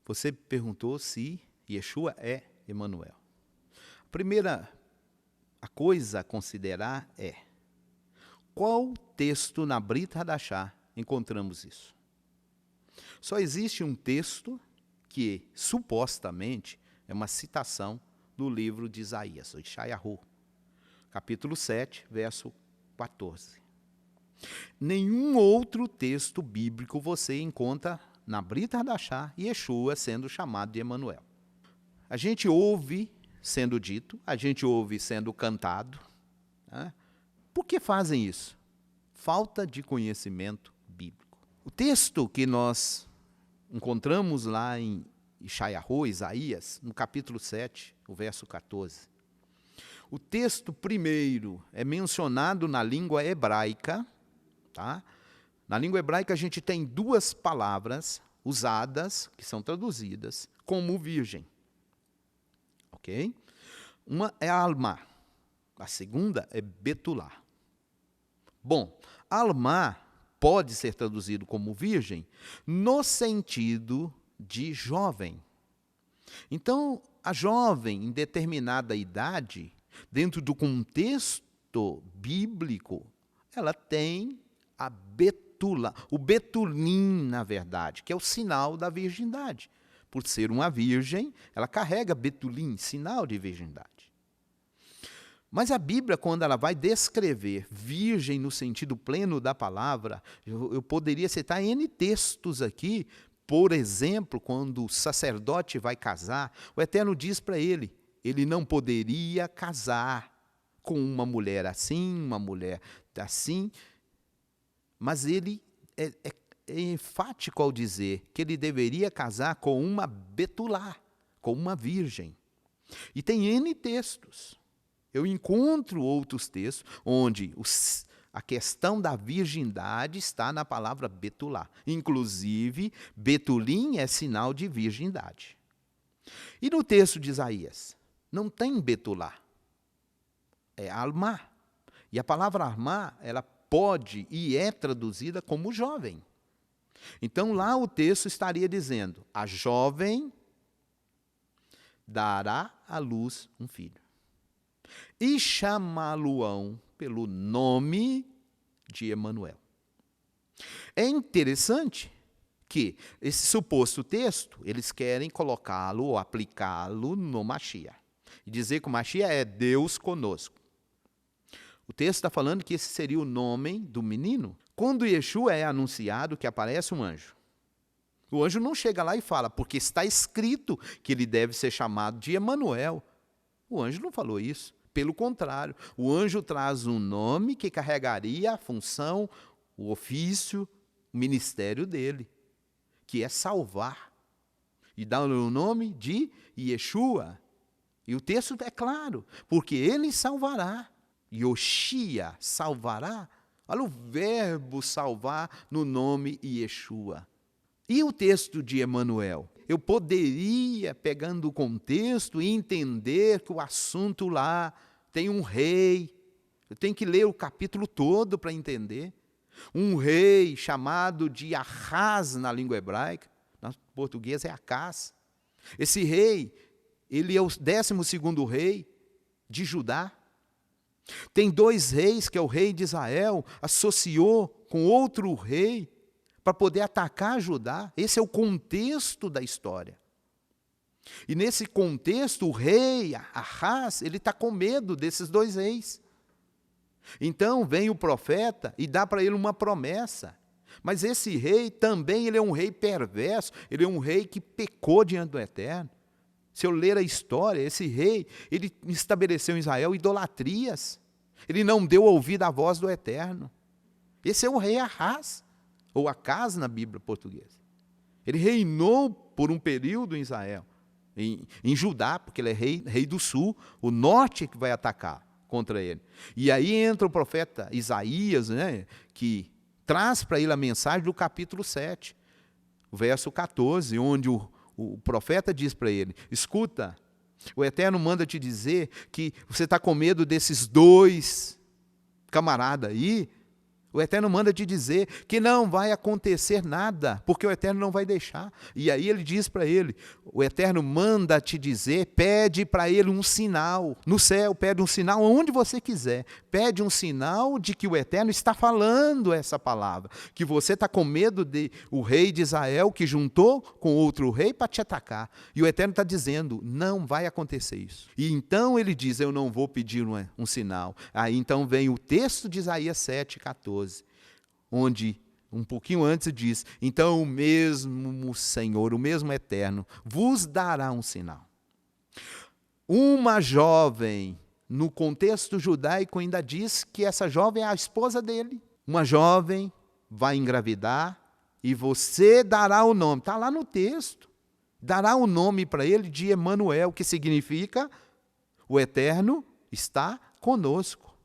Você perguntou se Yeshua é Emanuel. A coisa a considerar é: qual texto na Brit Hadashah encontramos isso? Só existe um texto que, supostamente, é uma citação do livro de Isaías, o Yeshayahu, capítulo 7, verso 14. Nenhum outro texto bíblico você encontra na Brit Hadashah Yeshua sendo chamado de Emanuel. A gente ouve sendo dito, a gente ouve sendo cantado. Né? Por que fazem isso? Falta de conhecimento bíblico. O texto que nós encontramos lá em Yeshayahu, Isaías, no capítulo 7, o verso 14. O texto primeiro é mencionado na língua hebraica. Tá? Na língua hebraica a gente tem duas palavras usadas, que são traduzidas, como virgem. Ok? Uma é Alma, a segunda é Betulá. Bom, Alma pode ser traduzido como virgem no sentido de jovem. Então, a jovem, em determinada idade, dentro do contexto bíblico, ela tem a betula, o betulim, na verdade, que é o sinal da virgindade. Por ser uma virgem, ela carrega betulim, sinal de virgindade. Mas a Bíblia, quando ela vai descrever virgem no sentido pleno da palavra, eu poderia citar N textos aqui. Por exemplo, quando o sacerdote vai casar, o Eterno diz para ele não poderia casar com uma mulher assim, uma mulher assim, mas ele é enfático ao dizer que ele deveria casar com uma betulá, com uma virgem. E tem N textos. Eu encontro outros textos onde a questão da virgindade está na palavra betulá. Inclusive, betulim é sinal de virgindade. E no texto de Isaías, não tem betulá. É alma. E a palavra alma, ela pode e é traduzida como jovem. Então, lá o texto estaria dizendo: a jovem dará à luz um filho. E chamá-lo-ão pelo nome de Emanuel. É interessante que esse suposto texto, eles querem colocá-lo ou aplicá-lo no Mashiach. E dizer que o Mashiach é Deus conosco. O texto está falando que esse seria o nome do menino. Quando Yeshua é anunciado, que aparece um anjo. O anjo não chega lá e fala, porque está escrito que ele deve ser chamado de Emanuel. O anjo não falou isso. Pelo contrário, o anjo traz um nome que carregaria a função, o ofício, o ministério dele, que é salvar. E dá o nome de Yeshua. E o texto é claro, porque ele salvará. Yoshia, salvará. Olha o verbo salvar no nome Yeshua. E o texto de Emanuel? Eu poderia, pegando o contexto, entender que o assunto lá tem um rei. Eu tenho que ler o capítulo todo para entender. Um rei chamado de Ahaz na língua hebraica. No português é Acaz. Esse rei, ele é o 12º rei de Judá. Tem 2 reis, que é o rei de Israel, associou com outro rei para poder atacar Judá. Esse é o contexto da história. E nesse contexto, o rei Ahaz, ele está com medo desses 2 reis. Então vem o profeta e dá para ele uma promessa. Mas esse rei também ele é um rei perverso, ele é um rei que pecou diante do Eterno. Se eu ler a história, esse rei, ele estabeleceu em Israel idolatrias. Ele não deu ouvido à voz do Eterno. Esse é o rei Ahaz, ou Acaz na Bíblia portuguesa. Ele reinou por um período em Israel, em Judá, porque ele é rei do sul, o norte que vai atacar contra ele. E aí entra o profeta Isaías, né, que traz para ele a mensagem do capítulo 7, o verso 14, onde o profeta diz para ele: escuta, o Eterno manda te dizer que você está com medo desses 2 camaradas aí. O Eterno manda te dizer que não vai acontecer nada, porque o Eterno não vai deixar. E aí ele diz para ele, o Eterno manda te dizer, pede para ele um sinal. No céu, pede um sinal onde você quiser. Pede um sinal de que o Eterno está falando essa palavra. Que você está com medo de o rei de Israel que juntou com outro rei para te atacar. E o Eterno está dizendo, não vai acontecer isso. E então ele diz, eu não vou pedir um sinal. Aí então vem o texto de Isaías 7,14. Onde, um pouquinho antes diz, então o mesmo Senhor, o mesmo Eterno, vos dará um sinal. Uma jovem, no contexto judaico, ainda diz que essa jovem é a esposa dele. Uma jovem vai engravidar e você dará o nome, está lá no texto, dará o nome para ele de Emanuel, que significa o Eterno está conosco.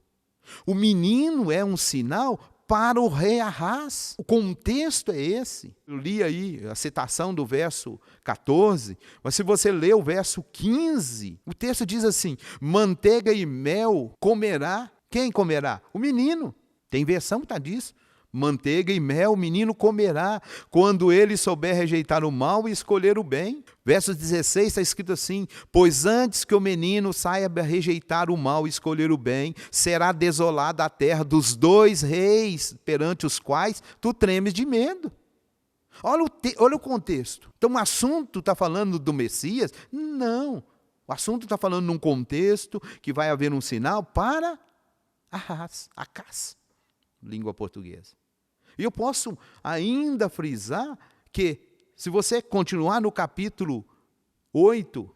O menino é um sinal para o rei Ahaz. O contexto é esse. Eu li aí a citação do verso 14, mas se você ler o verso 15, o texto diz assim, manteiga e mel comerá. Quem comerá? O menino. Tem versão que está disso. Manteiga e mel o menino comerá, quando ele souber rejeitar o mal e escolher o bem. Verso 16 está escrito assim, pois antes que o menino saiba rejeitar o mal e escolher o bem, será desolada a terra dos dois reis, perante os quais tu tremes de medo. Olha o contexto. Então o assunto está falando do Messias? Não. O assunto está falando num contexto que vai haver um sinal para Acás, língua portuguesa. E eu posso ainda frisar que, se você continuar no capítulo 8,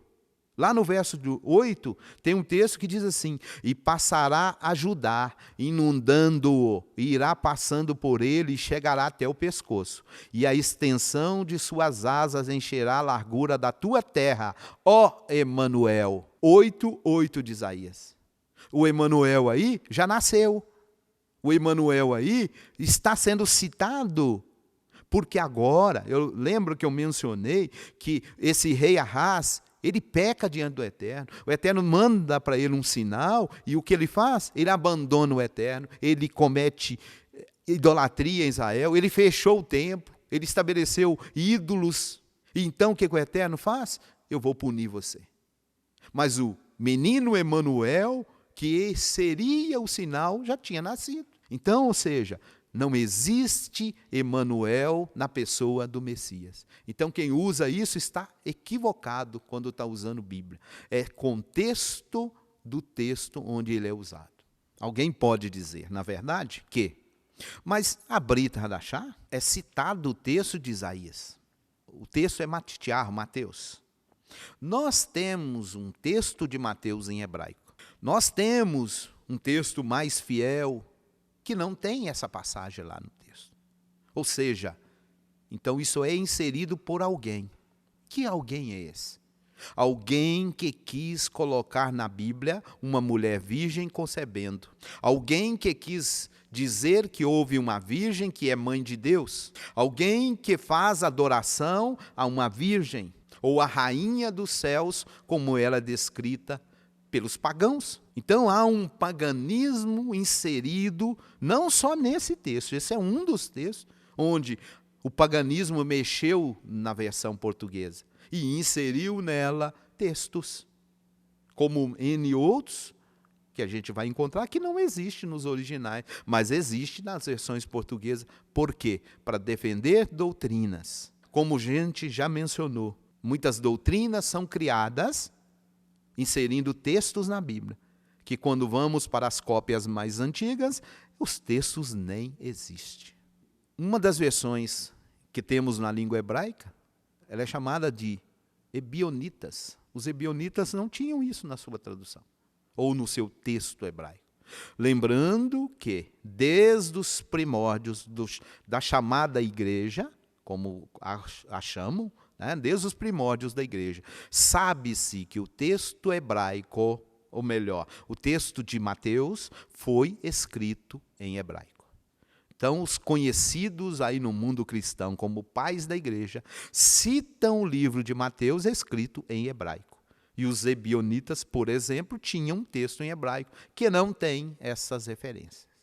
lá no verso 8, tem um texto que diz assim, e passará a Judá, inundando-o, e irá passando por ele e chegará até o pescoço. E a extensão de suas asas encherá a largura da tua terra, ó Emanuel. 8:8 de Isaías. O Emanuel aí já nasceu. O Emanuel aí está sendo citado, porque agora, eu lembro que eu mencionei que esse rei Ahaz, ele peca diante do Eterno. O Eterno manda para ele um sinal, e o que ele faz? Ele abandona o Eterno, ele comete idolatria em Israel, ele fechou o templo, ele estabeleceu ídolos. E então o que o Eterno faz? Eu vou punir você. Mas o menino Emanuel, que seria o sinal, já tinha nascido. Então, ou seja, não existe Emanuel na pessoa do Messias. Então, quem usa isso está equivocado quando está usando Bíblia. É contexto do texto onde ele é usado. Alguém pode dizer, na verdade, que, mas a Brit Hadashah é citado o texto de Isaías. O texto é Mateus. Nós temos um texto de Mateus em hebraico. Nós temos um texto mais fiel, que não tem essa passagem lá no texto. Ou seja, então isso é inserido por alguém. Que alguém é esse? Alguém que quis colocar na Bíblia uma mulher virgem concebendo. Alguém que quis dizer que houve uma virgem que é mãe de Deus. Alguém que faz adoração a uma virgem, ou a rainha dos céus, como ela é descrita pelos pagãos. Então há um paganismo inserido, não só nesse texto, esse é um dos textos, onde o paganismo mexeu na versão portuguesa e inseriu nela textos, como N outros, que a gente vai encontrar, que não existe nos originais, mas existe nas versões portuguesas. Por quê? Para defender doutrinas. Como a gente já mencionou, muitas doutrinas são criadas inserindo textos na Bíblia, que quando vamos para as cópias mais antigas, os textos nem existem. Uma das versões que temos na língua hebraica, ela é chamada de Ebionitas. Os Ebionitas não tinham isso na sua tradução, ou no seu texto hebraico. Lembrando que, desde os primórdios da chamada igreja, como a chamam, desde os primórdios da igreja, sabe-se que o texto hebraico, ou melhor, o texto de Mateus, foi escrito em hebraico. Então, os conhecidos aí no mundo cristão como pais da igreja citam o livro de Mateus escrito em hebraico. E os ebionitas, por exemplo, tinham um texto em hebraico que não tem essas referências.